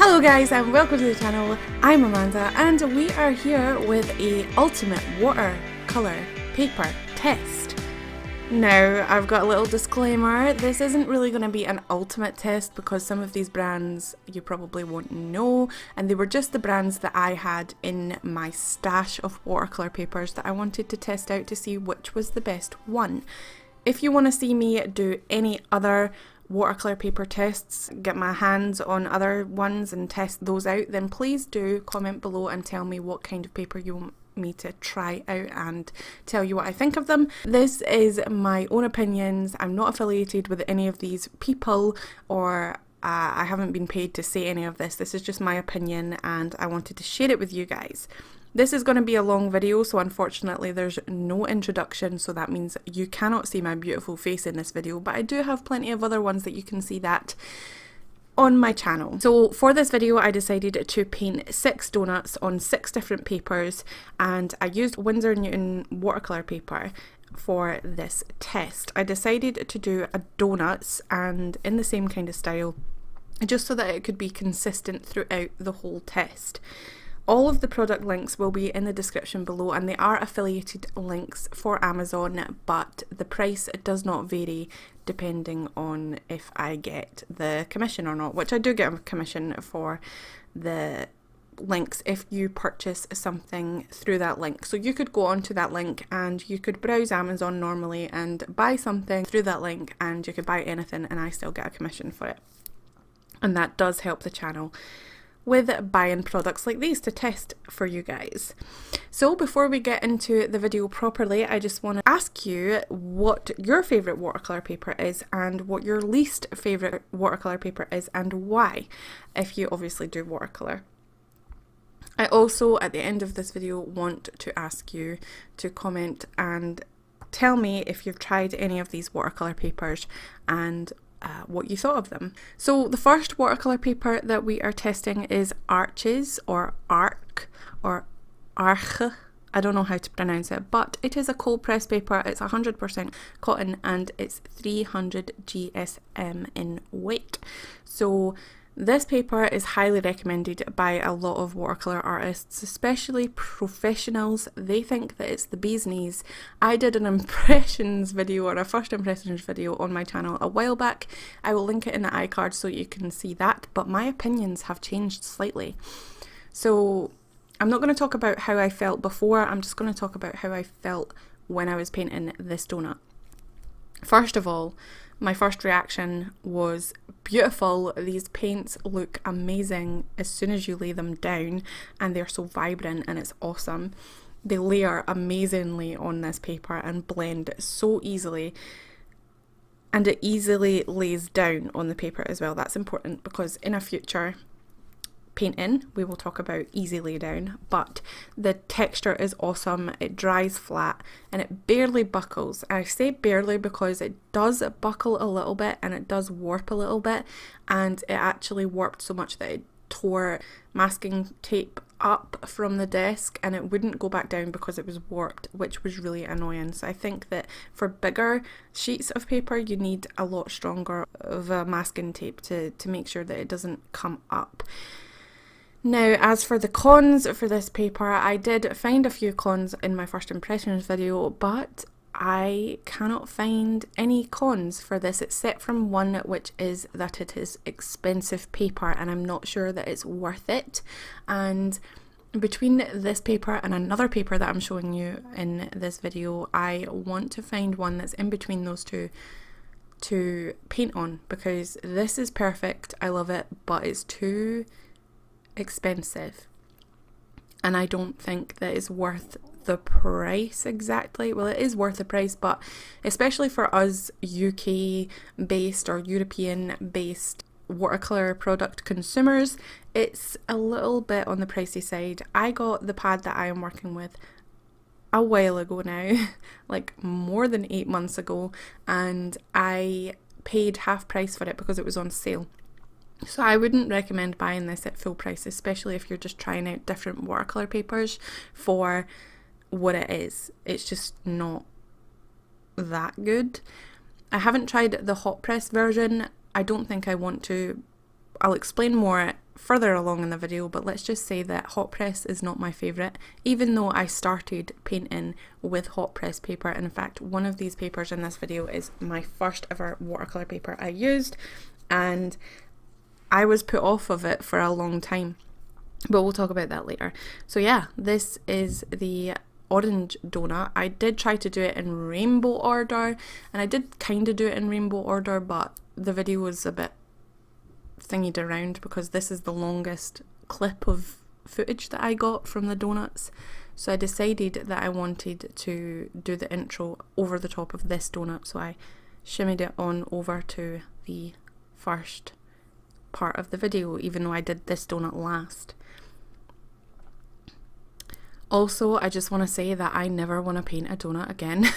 Hello guys and welcome to the channel. I'm Amanda and we are here with a ultimate watercolour paper test. Now I've got a little disclaimer, this isn't really going to be an ultimate test because some of these brands you probably won't know, and they were just the brands that I had in my stash of watercolour papers that I wanted to test out to see which was the best one. If you want to see me do any other watercolour paper tests, get my hands on other ones and test those out, then please do comment below and tell me what kind of paper you want me to try out and tell you what I think of them. This is my own opinions. I'm not affiliated with any of these people or I haven't been paid to say any of this. This is just my opinion and I wanted to share it with you guys. This is going to be a long video, so unfortunately there's no introduction, so that means you cannot see my beautiful face in this video, but I do have plenty of other ones that you can see that on my channel. So for this video I decided to paint 6 donuts on 6 different papers, and I used Winsor & Newton watercolour paper for this test. I decided to do a donuts and in the same kind of style, just so that it could be consistent throughout the whole test. All of the product links will be in the description below, and they are affiliated links for Amazon, but the price does not vary depending on if I get the commission or not, which I do get a commission for the links if you purchase something through that link. So you could go onto that link and you could browse Amazon normally and buy something through that link, and you could buy anything and I still get a commission for it. And that does help the channel with buying products like these to test for you guys. So before we get into the video properly, I just want to ask you what your favourite watercolour paper is and what your least favourite watercolour paper is and why, if you obviously do watercolour. I also, at the end of this video, want to ask you to comment and tell me if you've tried any of these watercolour papers and what you thought of them. So the first watercolour paper that we are testing is ALLJArt or ARC or ARCH. I don't know how to pronounce it, but it is a cold press paper. It's 100% cotton and it's 300 GSM in weight. So this paper is highly recommended by a lot of watercolour artists, especially professionals. They think that it's the bee's knees. I did an impressions video or a first impressions video on my channel a while back. I will link it in the iCard so you can see that, but my opinions have changed slightly. So I'm not going to talk about how I felt before, I'm just going to talk about how I felt when I was painting this donut. First of all, my first reaction was beautiful. These paints look amazing as soon as you lay them down, and they're so vibrant and it's awesome. They layer amazingly on this paper and blend so easily, and it easily lays down on the paper as well. That's important because in a future painting we will talk about easy lay down, but the texture is awesome. It dries flat and it barely buckles. I say barely because it does buckle a little bit and it does warp a little bit, and it actually warped so much that it tore masking tape up from the desk and it wouldn't go back down because it was warped, which was really annoying. So I think that for bigger sheets of paper you need a lot stronger of a masking tape to make sure that it doesn't come up. Now, as for the cons for this paper, I did find a few cons in my first impressions video, but I cannot find any cons for this except from one, which is that it is expensive paper and I'm not sure that it's worth it. And between this paper and another paper that I'm showing you in this video, I want to find one that's in between those two to paint on, because this is perfect, I love it, but it's too expensive and I don't think that it's worth the price exactly. Well, it is worth the price, but especially for us UK based or European based watercolour product consumers, it's a little bit on the pricey side. I got the pad that I am working with a while ago now, like more than 8 months ago, and I paid half price for it because it was on sale. So I wouldn't recommend buying this at full price, especially if you're just trying out different watercolour papers for what it is. It's just not that good. I haven't tried the hot press version. I don't think I want to. I'll explain more further along in the video, but let's just say that hot press is not my favourite, even though I started painting with hot press paper. In fact, one of these papers in this video is my first ever watercolour paper I used, and I was put off of it for a long time, but we'll talk about that later. So yeah, this is the orange donut. I did try to do it in rainbow order, and I did kind of do it in rainbow order, but the video was a bit thingied around because this is the longest clip of footage that I got from the donuts. So I decided that I wanted to do the intro over the top of this donut, so I shimmied it on over to the first part of the video, even though I did this donut last. Also, I just want to say that I never want to paint a donut again.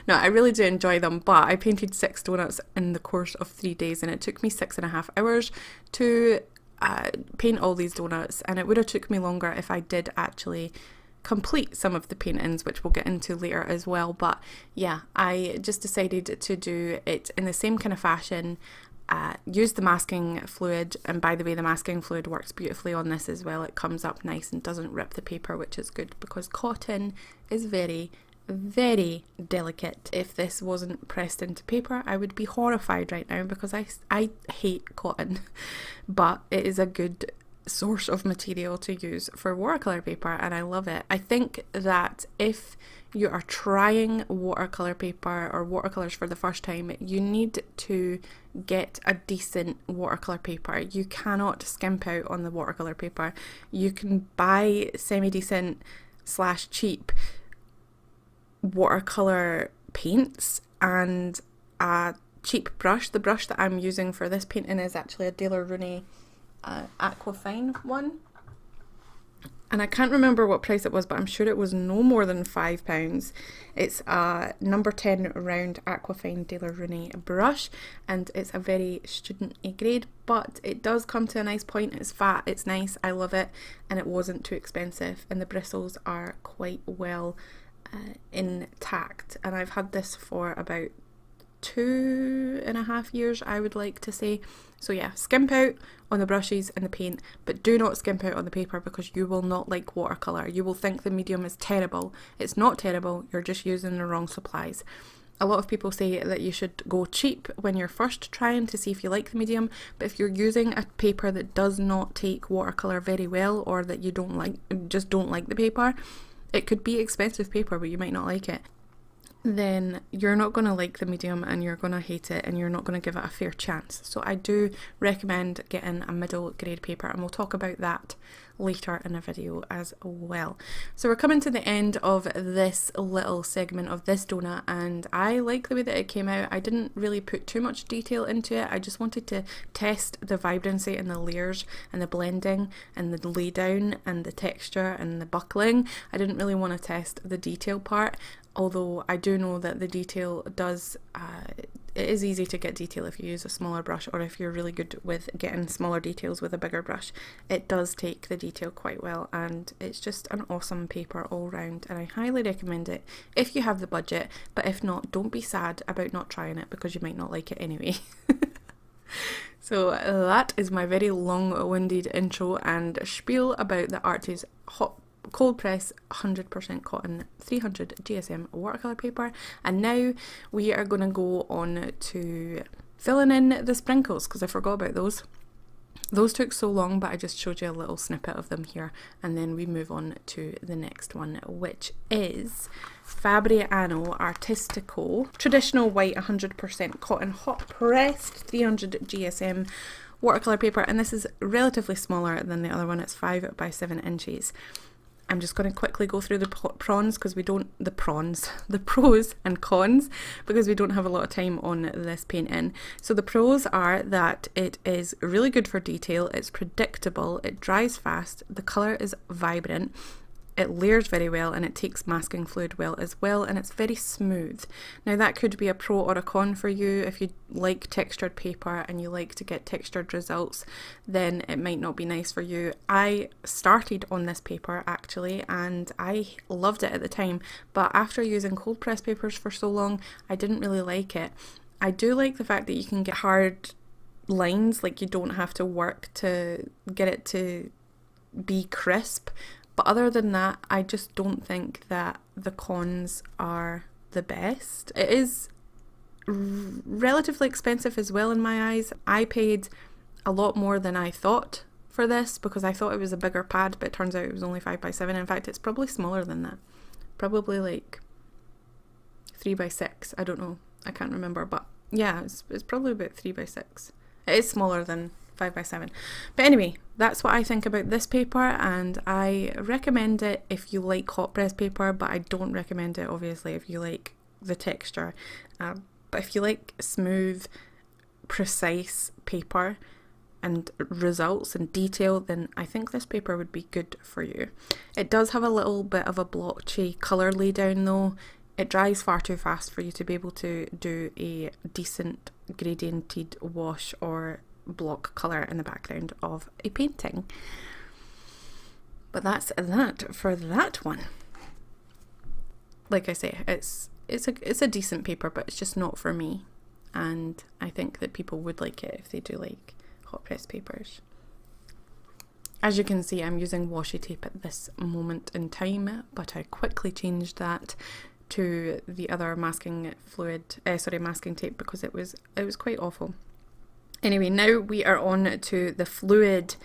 No, I really do enjoy them, but I painted 6 donuts in the course of 3 days, and it took me 6.5 hours to paint all these donuts, and it would have took me longer if I did actually complete some of the paintings, which we'll get into later as well. But yeah, I just decided to do it in the same kind of fashion. Use the masking fluid, and by the way, the masking fluid works beautifully on this as well. It comes up nice and doesn't rip the paper, which is good because cotton is very, very delicate. If this wasn't pressed into paper, I would be horrified right now because I hate cotton, but it is a good source of material to use for watercolour paper, and I love it. I think that if you are trying watercolour paper or watercolours for the first time, you need to get a decent watercolour paper. You cannot skimp out on the watercolour paper. You can buy semi-decent / cheap watercolour paints and a cheap brush. The brush that I'm using for this painting is actually a Daler Rooney Aquafine one, and I can't remember what price it was, but I'm sure it was no more than £5. It's a number 10 round Aquafine Daler Rooney brush, and it's a very student-y grade, but it does come to a nice point. It's fat, it's nice, I love it, and it wasn't too expensive, and the bristles are quite well intact, and I've had this for about 2.5 years, I would like to say. So yeah, skimp out on the brushes and the paint, but do not skimp out on the paper because you will not like watercolour. You will think the medium is terrible. It's not terrible, you're just using the wrong supplies. A lot of people say that you should go cheap when you're first trying to see if you like the medium, but if you're using a paper that does not take watercolour very well, or that you don't like, just don't like the paper, it could be expensive paper but you might not like it, then you're not going to like the medium and you're going to hate it and you're not going to give it a fair chance. So I do recommend getting a middle grade paper, and we'll talk about that later in a video as well. So we're coming to the end of this little segment of this donut, and I like the way that it came out. I didn't really put too much detail into it. I just wanted to test the vibrancy and the layers and the blending and the lay down and the texture and the buckling. I didn't really want to test the detail part, although I do know that the detail does, it is easy to get detail if you use a smaller brush, or if you're really good with getting smaller details with a bigger brush. It does take the detail quite well, and it's just an awesome paper all round, and I highly recommend it if you have the budget, but if not, don't be sad about not trying it because you might not like it anyway. So that is my very long-winded intro and spiel about the ALLJArt cold press 100% cotton 300 GSM watercolour paper, and now we are going to go on to filling in the sprinkles because I forgot about those. Those took so long, but I just showed you a little snippet of them here, and then we move on to the next one, which is Fabriano Artistico Traditional White 100% Cotton Hot Pressed 300 GSM watercolour paper, and this is relatively smaller than the other one. It's 5 by 7 inches. I'm just going to quickly go through the pros and cons, because we don't have a lot of time on this painting. So the pros are that it is really good for detail, it's predictable, it dries fast, the colour is vibrant, it layers very well, and it takes masking fluid well as well, and it's very smooth. Now that could be a pro or a con for you. If you like textured paper and you like to get textured results, then it might not be nice for you. I started on this paper actually, and I loved it at the time, but after using cold press papers for so long, I didn't really like it. I do like the fact that you can get hard lines, like you don't have to work to get it to be crisp. But other than that, I just don't think that the cons are the best. It is relatively expensive as well in my eyes. I paid a lot more than I thought for this because I thought it was a bigger pad, but it turns out it was only 5x7. In fact, it's probably smaller than that. Probably like 3x6. I don't know. I can't remember, but yeah, it's probably about 3x6. It is smaller than 5x7. But anyway, that's what I think about this paper, and I recommend it if you like hot press paper, but I don't recommend it obviously if you like the texture. But if you like smooth, precise paper and results and detail, then I think this paper would be good for you. It does have a little bit of a blotchy colour laydown though. It dries far too fast for you to be able to do a decent gradiented wash or block colour in the background of a painting. But that's that for that one. Like I say, it's a decent paper, but it's just not for me. And I think that people would like it if they do like hot press papers. As you can see, I'm using washi tape at this moment in time, but I quickly changed that to the other masking tape because it was quite awful. Anyway, now we are on to the fluid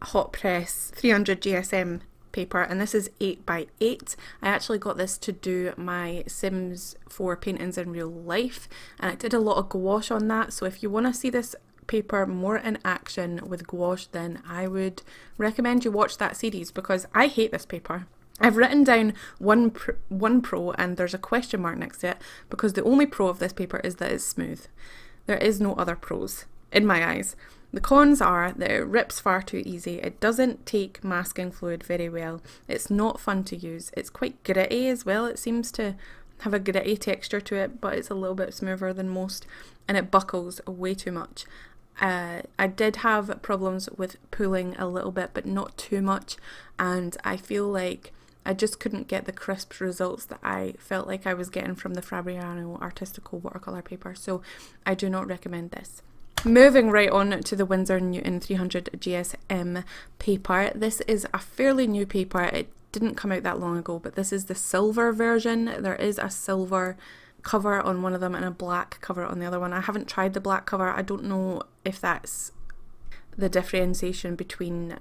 hot press 300 GSM paper, and this is 8x8. I actually got this to do my Sims 4 paintings in real life, and I did a lot of gouache on that, so if you want to see this paper more in action with gouache, then I would recommend you watch that series because I hate this paper. I've written down one pro and there's a question mark next to it because the only pro of this paper is that it's smooth. There is no other pros in my eyes. The cons are that it rips far too easy, it doesn't take masking fluid very well, it's not fun to use, it's quite gritty as well, it seems to have a gritty texture to it, but it's a little bit smoother than most, and it buckles way too much. I did have problems with pulling a little bit, but not too much, and I feel like I just couldn't get the crisp results that I felt like I was getting from the Fabriano Artistical watercolour paper, so I do not recommend this. Moving right on to the Winsor Newton 300 GSM paper. This is a fairly new paper. It didn't come out that long ago, but this is the silver version. There is a silver cover on one of them and a black cover on the other one. I haven't tried the black cover. I don't know if that's the differentiation between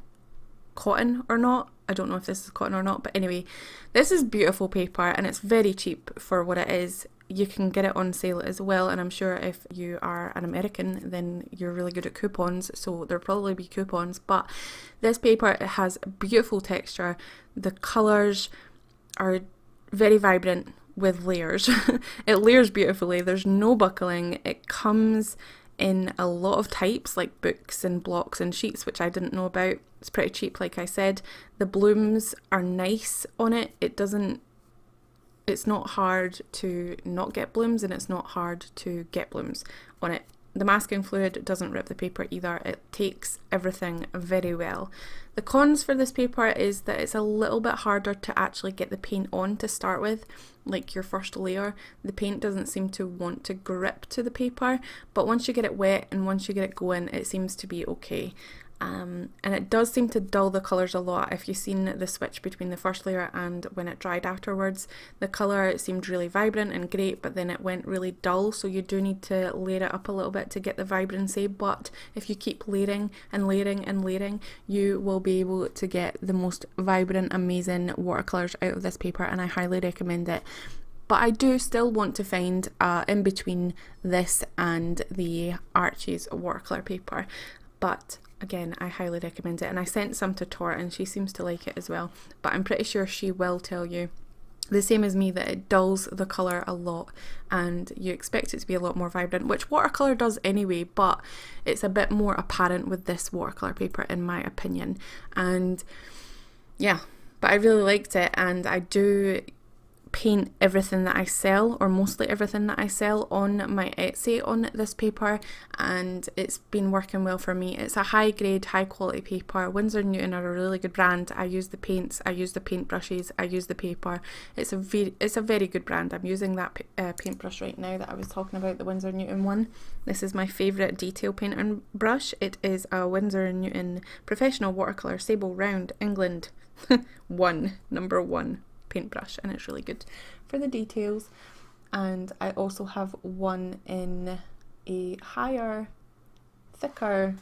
cotton or not. I don't know if this is cotton or not, but anyway, this is beautiful paper and it's very cheap for what it is. You can get it on sale as well, and I'm sure if you are an American then you're really good at coupons, so there'll probably be coupons. But this paper, it has beautiful texture, the colours are very vibrant with layers. It layers beautifully, there's no buckling, it comes in a lot of types like books and blocks and sheets, which I didn't know about. It's pretty cheap, like I said. The blooms are nice on it. It's not hard to not get blooms, and it's not hard to get blooms on it. The masking fluid doesn't rip the paper either. It takes everything very well. The cons for this paper is that it's a little bit harder to actually get the paint on to start with, like your first layer. The paint doesn't seem to want to grip to the paper, but once you get it wet and once you get it going, it seems to be okay. And it does seem to dull the colours a lot. If you've seen the switch between the first layer and when it dried afterwards, the colour seemed really vibrant and great, but then it went really dull, so you do need to layer it up a little bit to get the vibrancy. But if you keep layering and layering and layering, you will be able to get the most vibrant, amazing watercolours out of this paper, and I highly recommend it. But I do still want to find in between this and the ALLJArt watercolour paper, but again, I highly recommend it, and I sent some to Tor and she seems to like it as well, but I'm pretty sure she will tell you the same as me that it dulls the colour a lot and you expect it to be a lot more vibrant, which watercolour does anyway, but it's a bit more apparent with this watercolour paper in my opinion. And yeah, but I really liked it, and I do paint everything that I sell, or mostly everything that I sell, on my Etsy on this paper, and it's been working well for me. It's a high grade, high quality paper. Winsor & Newton are a really good brand. I use the paints, I use the paintbrushes, I use the paper. It's a very good brand. I'm using that paintbrush right now that I was talking about, the Winsor & Newton one. This is my favourite detail painting brush. It is a Winsor & Newton Professional Watercolour Sable Round England number 1 paintbrush, and it's really good for the details. And I also have one in a higher, thicker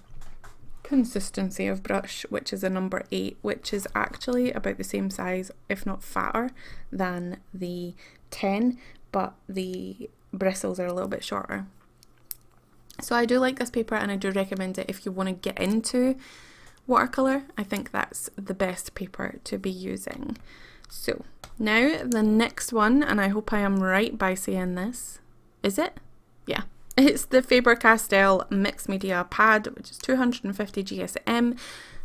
consistency of brush, which is a number 8, which is actually about the same size, if not fatter, than the 10, but the bristles are a little bit shorter. So I do like this paper, and I do recommend it if you want to get into watercolour. I think that's the best paper to be using. So now the next one, and I hope I am right by saying this, is it? Yeah, it's the Faber-Castell Mixed Media Pad, which is 250 GSM.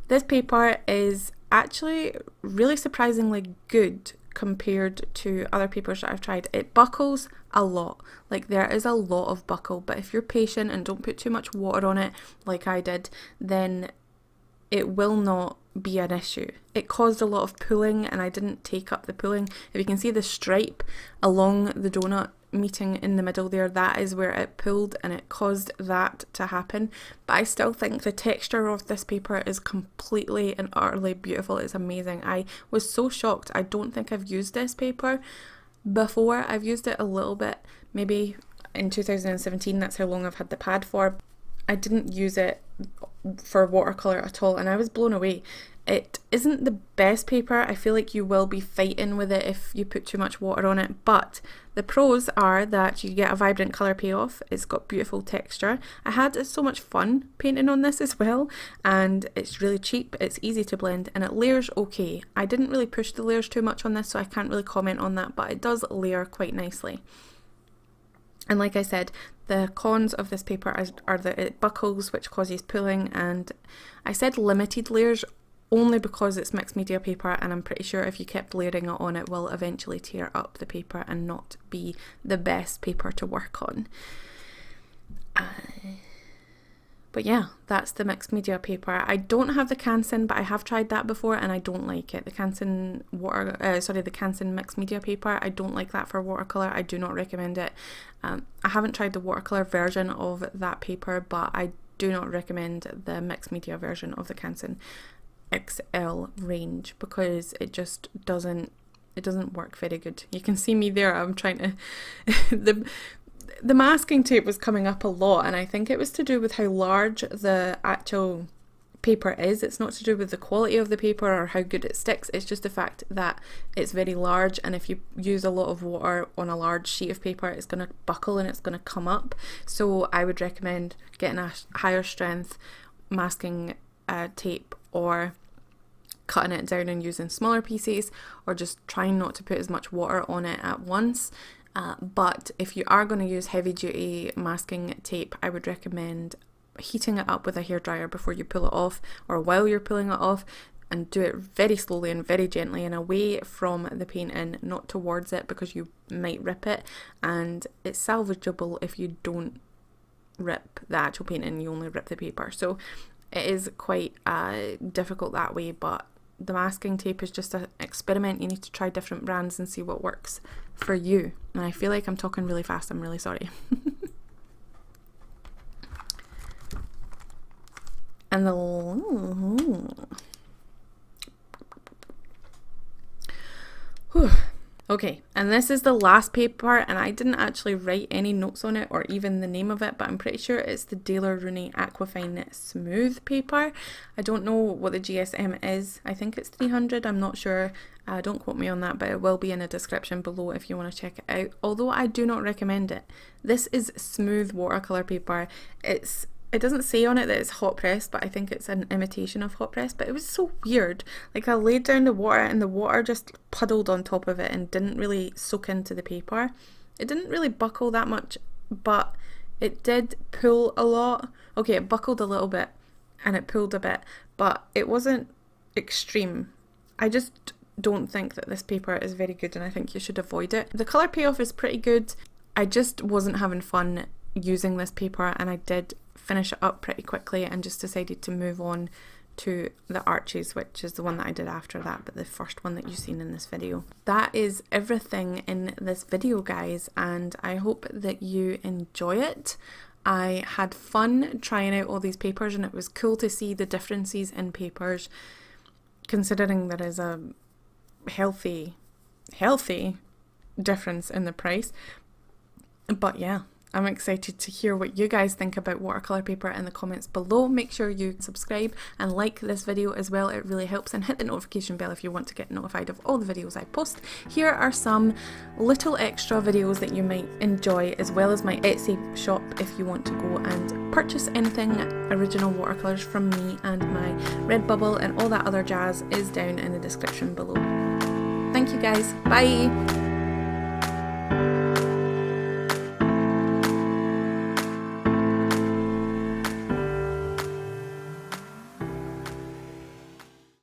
This paper is actually really surprisingly good compared to other papers that I've tried. It buckles a lot, like there is a lot of buckle, but if you're patient and don't put too much water on it like I did, then it will not be an issue. It caused a lot of pulling, and I didn't take up the pulling. If you can see the stripe along the donut meeting in the middle there, that is where it pulled, and it caused that to happen. But I still think the texture of this paper is completely and utterly beautiful. It's amazing. I was so shocked. I don't think I've used this paper before. I've used it a little bit, maybe in 2017. That's how long I've had the pad for. I didn't use it for watercolour at all, and I was blown away. It isn't the best paper. I feel like you will be fighting with it if you put too much water on it, but the pros are that you get a vibrant colour payoff. It's got beautiful texture. I had so much fun painting on this as well, and it's really cheap, it's easy to blend, and it layers okay. I didn't really push the layers too much on this, so I can't really comment on that, but it does layer quite nicely. And like I said, the cons of this paper are that it buckles, which causes pulling, and I said limited layers only because it's mixed media paper, and I'm pretty sure if you kept layering it on, it will eventually tear up the paper and not be the best paper to work on. But yeah, that's the mixed media paper. I don't have the Canson, but I have tried that before and I don't like it. The Canson the Canson mixed media paper, I don't like that for watercolour. I do not recommend it. I haven't tried the watercolour version of that paper, but I do not recommend the mixed media version of the Canson XL range because it just doesn't work very good. You can see me there, I'm trying to the masking tape was coming up a lot, and I think it was to do with how large the actual paper is. It's not to do with the quality of the paper or how good it sticks, it's just the fact that it's very large, and if you use a lot of water on a large sheet of paper, it's going to buckle and it's going to come up. So I would recommend getting a higher strength masking tape, or cutting it down and using smaller pieces, or just trying not to put as much water on it at once. But if you are going to use heavy duty masking tape, I would recommend heating it up with a hairdryer before you pull it off, or while you're pulling it off, and do it very slowly and very gently and away from the painting, not towards it, because you might rip it, and it's salvageable if you don't rip the actual painting, you only rip the paper. So it is quite difficult that way, but the masking tape is just an experiment. You need to try different brands and see what works for you. And I feel like I'm talking really fast, I'm really sorry. And okay, and this is the last paper, and I didn't actually write any notes on it or even the name of it, but I'm pretty sure it's the Daler Rooney Aquafine Smooth paper. I don't know what the GSM is. I think it's 300, I'm not sure. Don't quote me on that, but it will be in a description below if you want to check it out, although I do not recommend it. This is smooth watercolour paper. It doesn't say on it that it's hot pressed, but I think it's an imitation of hot press. But it was so weird. Like, I laid down the water and the water just puddled on top of it and didn't really soak into the paper. It didn't really buckle that much, but it did pull a lot. Okay, it buckled a little bit and it pulled a bit, but it wasn't extreme. I just don't think that this paper is very good and I think you should avoid it. The colour payoff is pretty good. I just wasn't having fun using this paper and I did finish it up pretty quickly and just decided to move on to the Arches, which is the one that I did after that, but the first one that you've seen in this video. That is everything in this video, guys, and I hope that you enjoy it. I had fun trying out all these papers and it was cool to see the differences in papers, considering there is a healthy difference in the price. But yeah, I'm excited to hear what you guys think about watercolour paper in the comments below. Make sure you subscribe and like this video as well, it really helps, and hit the notification bell if you want to get notified of all the videos I post. Here are some little extra videos that you might enjoy, as well as my Etsy shop if you want to go and purchase anything original watercolours from me, and my Redbubble and all that other jazz is down in the description below. Thank you guys, bye!